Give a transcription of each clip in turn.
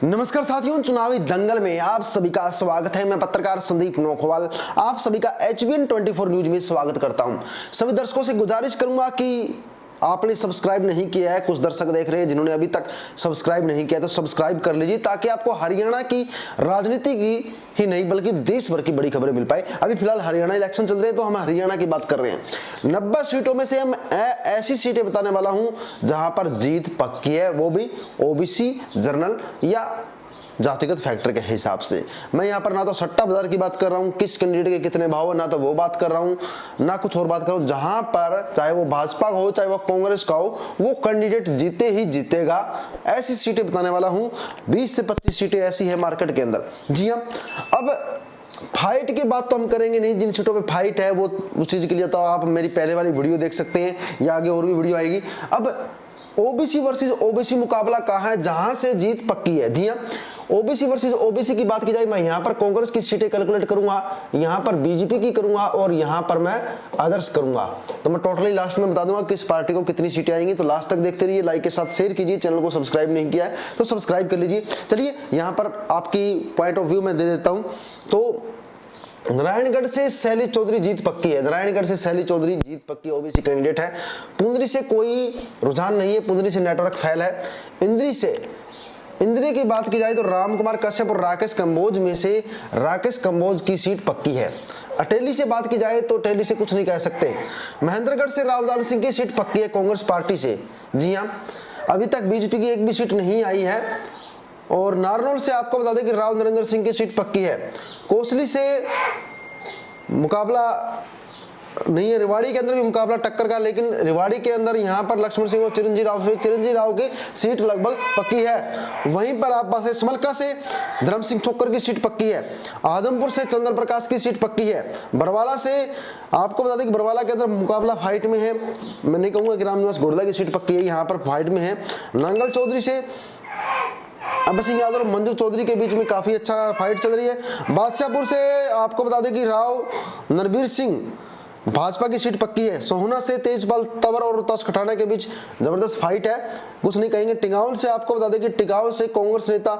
नमस्कार साथियों, चुनावी दंगल में आप सभी का स्वागत है। मैं पत्रकार संदीप नोखवाल आप सभी का HBN 24 न्यूज में स्वागत करता हूं। सभी दर्शकों से गुजारिश करूंगा कि आपने सब्सक्राइब नहीं किया है, कुछ दर्शक देख रहे हैं जिन्होंने अभी तक सब्सक्राइब नहीं किया, तो सब्सक्राइब कर लीजिए ताकि आपको हरियाणा की राजनीति की ही नहीं बल्कि देश भर की बड़ी खबरें मिल पाए। अभी फिलहाल हरियाणा इलेक्शन चल रहे हैं तो हम हरियाणा की बात कर रहे हैं। 90 सीटों में से हम ऐसी सीटें बताने वाला हूं जहां पर जीत पक्की है, वो भी ओबीसी, जनरल या जातिगत फैक्टर के हिसाब से। मैं यहाँ पर ना तो सट्टा बाजार की बात कर रहा हूँ, किस कैंडिडेट के कितने भाव है, ना तो वो बात कर रहा हूँ, ना कुछ और बात कर रहा हूँ। जहां पर चाहे वो भाजपा हो चाहे वो कांग्रेस का हो, वो कैंडिडेट जीते ही जीतेगा, ऐसी सीटें बताने वाला हूँ। 20 से 25 सीटें ऐसी है मार्केट के अंदर। जी हाँ, अब फाइट की बात तो हम करेंगे नहीं, जिन सीटों पे फाइट है वो उस चीज के लिए तो आप मेरी पहले वाली वीडियो देख सकते हैं या आगे और भी वीडियो आएगी। अब ओबीसी वर्सेस ओबीसी मुकाबला कहां है जहां से जीत पक्की है। जी हां, ओबीसी वर्सेस ओबीसी की बात की जाए, मैं यहां पर कांग्रेस की सीटें कैलकुलेट करूंगा, यहां पर बीजेपी की करूंगा और यहां पर मैं अदर्स करूंगा। तो मैं टोटली लास्ट में बता दूंगा किस पार्टी को कितनी सीटें आएंगी। तो लास्ट तक देखते रहिए, लाइक के साथ शेयर कीजिए, चैनल को सब्सक्राइब नहीं किया है तो सब्सक्राइब कर लीजिए। चलिए यहां पर आपकी पॉइंट ऑफ व्यू मैं दे देता हूं। तो नारायणगढ़ से शैली चौधरी जीत पक्की है, नारायणगढ़ से शैली चौधरी जीत पक्की ओबीसी कैंडिडेट है। पुंदरी से कोई रुझान नहीं है, पुंदरी से नेटवर्क फैल है। इंद्री की बात की जाए तो रामकुमार कश्यप और राकेश कंबोज में से राकेश कंबोज की सीट पक्की है। अटेली से बात की जाए तो अटेली से कुछ नहीं कह सकते। महेंद्रगढ़ से रावदान सिंह की सीट पक्की है कांग्रेस पार्टी से। जी हाँ, अभी तक बीजेपी की एक भी सीट नहीं आई है। और नारनौल से आपको बता दें कि राव नरेंद्र सिंह की सीट पक्की है। कोसली से मुकाबला नहीं है, रेवाड़ी के अंदर भी मुकाबला टक्कर का, लेकिन रेवाड़ी के अंदर यहां पर लक्ष्मण सिंह और चिरंजीव राव की सीट लगभग पक्की है। वहीं पर आप पास समलका से धर्म सिंह छोकर की सीट पक्की है। आदमपुर से चंद्र प्रकाश की सीट पक्की है। बरवाला से आपको बता दें कि बरवाला के अंदर मुकाबला फाइट में है, मैं नहीं कहूंगा कि रामनिवास गोडला की सीट पक्की है, यहाँ पर फाइट में है। नांगल चौधरी से अभय सिंह यादव और मंजू चौधरी के बीच में काफी अच्छा फाइट चल रही है। बादशाहपुर से आपको बता दें कि राव नरबीर सिंह भाजपा की सीट पक्की है। सोहना से तेजपाल तंवर और तस खटाना के बीच जबरदस्त फाइट है, कुछ नहीं कहेंगे। टिगाउन से आपको बता दें कि टिगाउन से कांग्रेस नेता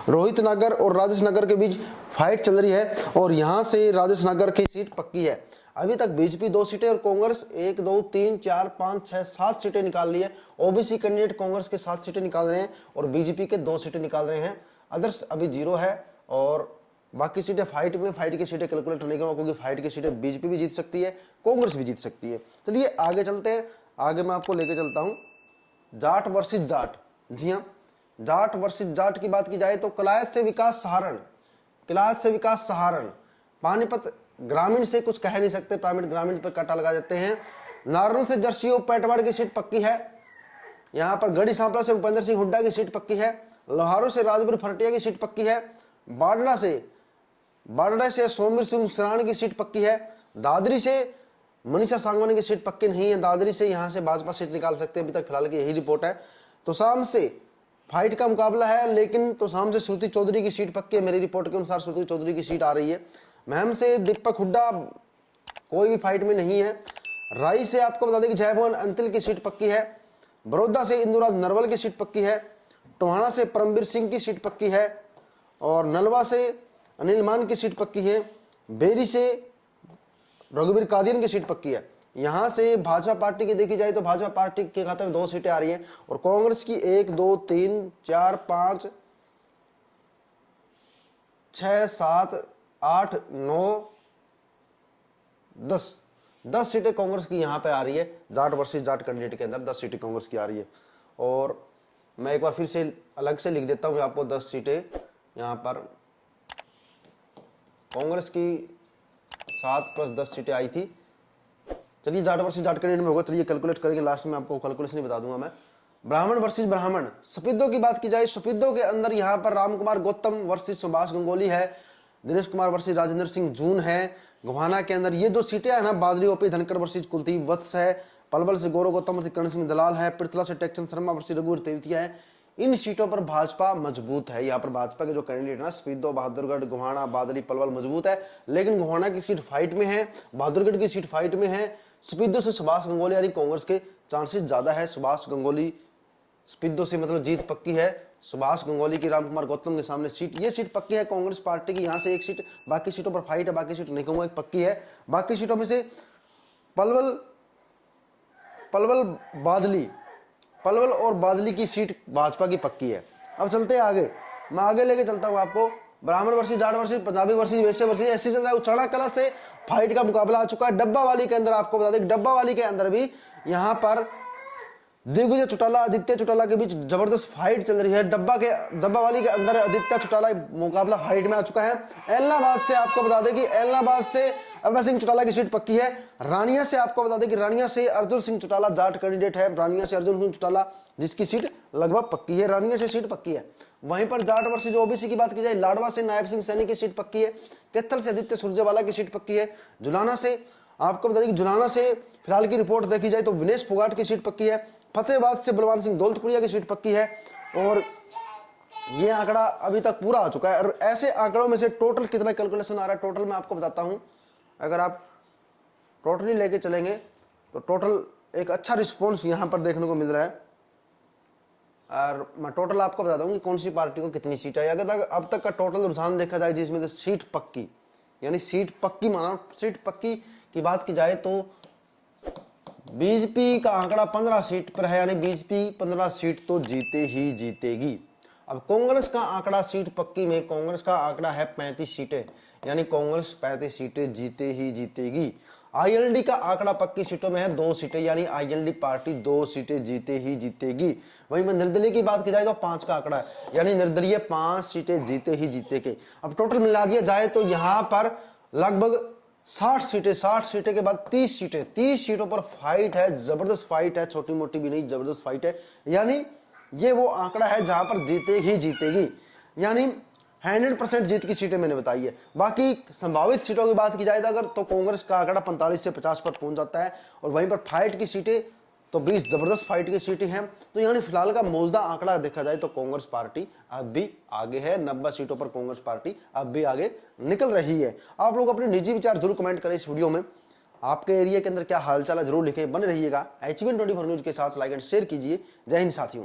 रोहित नागर और राजेश नागर के बीच फाइट चल रही है और यहां से राजेश नागर की सीट पक्की है। अभी तक बीजेपी 2 सीटें और कांग्रेस 1 2 3 4 5 6 7 सीटें निकाल ली है। ओबीसी कैंडिडेट कांग्रेस के 7 सीटें निकाल रहे हैं और बीजेपी के 2 सीटें निकाल रहे हैं। अदर्स अभी 0 है और बाकी सीटें फाइट में, फाइट की सीटें कैलकुलेट नहीं करूंगा क्योंकि फाइट की सीटें बीजेपी भी जीत सकती है, कांग्रेस भी जीत सकती है। चलिए आगे चलते हैं, आगे मैं आपको लेके चलता हूं जाट वर्सेस जाट। जी हाँ, जाट वर्सेस जाट की बात की जाए तो कलायत से विकास सहारण, पानीपत ग्रामीण से कुछ कह नहीं सकते, प्राइवेट ग्रामीण पर काटा लगा देते हैं। नारनौल से जर्सियो पैटवाड़ की सीट पक्की है। यहां पर गढ़ी सांपला से भूपेंद्र सिंह हुड्डा की सीट पक्की है। लोहारू से राजपुर फरटिया की सीट पक्की है। बाडड़ा से सोमवीर सिंह सराण की सीट पक्की है। दादरी से मनीषा सांगवानी की सीट पक्की नहीं है, दादरी से यहां से भाजपा सीट निकाल सकते हैं, अभी तक फिलहाल की यही रिपोर्ट है। तोसाम से फाइट का मुकाबला है, लेकिन तोसाम से श्रुति चौधरी की सीट पक्की है, मेरी रिपोर्ट के अनुसार श्रुति चौधरी की सीट आ रही है। महम से दीपक हुड्डा कोई भी फाइट में नहीं है। राई से आपको बता दें कि जयभवन अंतिल की सीट पक्की है। बड़ौदा से इंदुराज नरवल की सीट पक्की है। टोहाना से परमवीर सिंह की सीट पक्की है और नलवा से अनिल मान की सीट पक्की है। बेरी से रघुवीर कादियान की सीट पक्की है। यहां से भाजपा पार्टी की देखी जाए तो भाजपा पार्टी के खाते में 2 सीटें आ रही हैं और कांग्रेस की 1 2 3 4 5 6 7 8 9 10 सीटें कांग्रेस की यहां पे आ रही है। जाट वर्सेस जाट कैंडिडेट के अंदर 10 सीटें कांग्रेस की आ रही है। और मैं एक बार फिर से अलग से लिख देता हूं आपको 10 सीटें। यहां पर कांग्रेस की 7 + 10 सीटें आई थी। चलिए जाट वर्सेस जाट कैंडिडेट में होगा, चलिए कैलकुलेट करेंगे, लास्ट में आपको कैलकुलेशन ही बता दूंगा मैं। ब्राह्मण वर्सेस ब्राह्मण, सफेदों की बात की जाए, सफेदों के अंदर यहां पर रामकुमार गौतम वर्सेस सुभाष गंगोली है। दिनेश कुमार वर्सेस राजेंद्र सिंह जून है। गोहाना के अंदर ये जो सीटें है ना, बादली ओपी धनखड़ वर्सेस कुलदीप वत्स है। पलवल से गौरव गौतम वर्सेस कर्ण सिंह दलाल है। पृथला से टेक्चंद शर्मा वर्सेस रघुवीर तेलतिया है। इन सीटों पर भाजपा मजबूत है। यहाँ पर भाजपा के जो कैंडिडेट है ना, स्पीदो, बहादुरगढ़, गोहाना, बादली, पलवल मजबूत है, लेकिन गोहाना की सीट फाइट में है, बहादुरगढ़ की सीट फाइट में है। स्पीदो से सुभाष गंगोली यानी कांग्रेस के चांसेस ज्यादा है। सुभाष गंगोली स्पीदो से मतलब जीत पक्की है, सुभाष गंगोली की रामकुमार गौतम के सामने सीट, ये सीट पक्की है कांग्रेस पार्टी की। यहाँ से एक सीट, बाकी सीटों पर फाइट है, बाकी सीट नहीं कहूँगा एक पक्की है। बाकी सीटों में से पलवल और बादली की सीट भाजपा की पक्की है। अब चलते हैं आगे, मैं आगे लेके चलता हूँ आपको। ब्राह्मण versus Jat versus Punjabi versus वैश्य वर्सेस ऐसे चलता है। चढ़ा कला से फाइट का मुकाबला आ चुका है। डब्बा वाली के अंदर आपको बता दें, डब्बा वाली के अंदर भी यहाँ पर दिग्विजय चौटाला आदित्य चौटाला के बीच जबरदस्त फाइट चल रही है। डब्बा वाली के अंदर आदित्य चौटाला मुकाबला फाइट में आ चुका है। एलनाबाद से आपको बता दें कि एलनाबाद से अभय सिंह चौटाला की सीट पक्की है। रानिया से आपको बता दें कि रानिया से अर्जुन सिंह चौटाला जाट कैंडिडेट है। रानिया से अर्जुन सिंह चौटाला जिसकी सीट लगभग पक्की है, रानिया से सीट पक्की है। वहीं पर जाट वर्सेस ओबीसी की बात की जाए, लाडवा से नायब सिंह सैनी की सीट पक्की है। कैथल से आदित्य सुरजेवाला की सीट पक्की है। जुलाना से आपको बता दें कि जुलाना से फिलहाल की रिपोर्ट देखी जाए तो विनेश फोगाट की सीट पक्की है। फतेहाबाद से बलवान सिंह दौलतपुरिया की सीट पक्की है। और ये आंकड़ा अभी तक पूरा आ चुका है। और ऐसे आंकड़ों में से टोटल कितना कैलकुलेशन आ रहा है, टोटल मैं आपको बताता हूं। अगर आप टोटली लेके चलेंगे तो टोटल एक अच्छा रिस्पॉन्स यहां पर देखने को मिल रहा है। और मैं टोटल आपको बताता हूं कि कौन सी पार्टी को कितनी सीट है। अगर अब तक का टोटल रुझान देखा जाए जिसमें से सीट पक्की, यानी सीट पक्की माना, सीट पक्की की बात की जाए तो बीजेपी का आंकड़ा 15 सीट पर है, यानी बीजेपी 15 सीट तो जीते ही जीतेगी। अब कांग्रेस का आंकड़ा सीट पक्की में, कांग्रेस का आंकड़ा है 35 सीटें, यानी कांग्रेस 35 सीटें जीते ही जीतेगी। आईएलडी का आंकड़ा पक्की सीटों में है 2 सीटें, यानी आईएलडी पार्टी 2 सीटें जीते ही जीतेगी। वहीं में निर्दलीय की बात की जाए तो 5 का आंकड़ा है, यानी निर्दलीय 5 सीटें जीते ही जीतेगी। अब टोटल मिला दिया जाए तो यहां पर लगभग 60 सीटें के बाद 30 सीटों पर फाइट है, जबरदस्त फाइट है, छोटी मोटी भी नहीं, जबरदस्त फाइट है। यानी ये वो आंकड़ा है जहां पर जीते ही जीतेगी, यानी 100% जीत की सीटें मैंने बताई है। बाकी संभावित सीटों की बात की जाए अगर तो कांग्रेस का आंकड़ा 45 से 50 पर पहुंच जाता है। और वहीं पर फाइट की सीटें तो 20 जबरदस्त फाइट की सीटें हैं। तो यानी फिलहाल का मौजूदा आंकड़ा देखा जाए तो कांग्रेस पार्टी अब भी आगे है। 90 सीटों पर कांग्रेस पार्टी अब भी आगे निकल रही है। आप लोग अपने निजी विचार जरूर कमेंट करें इस वीडियो में। आपके एरिया के अंदर क्या हालचाल है जरूर लिखें। बने रहिएगा HBN 24 न्यूज के साथ। लाइक एंड शेयर कीजिए। जय हिंद साथियों।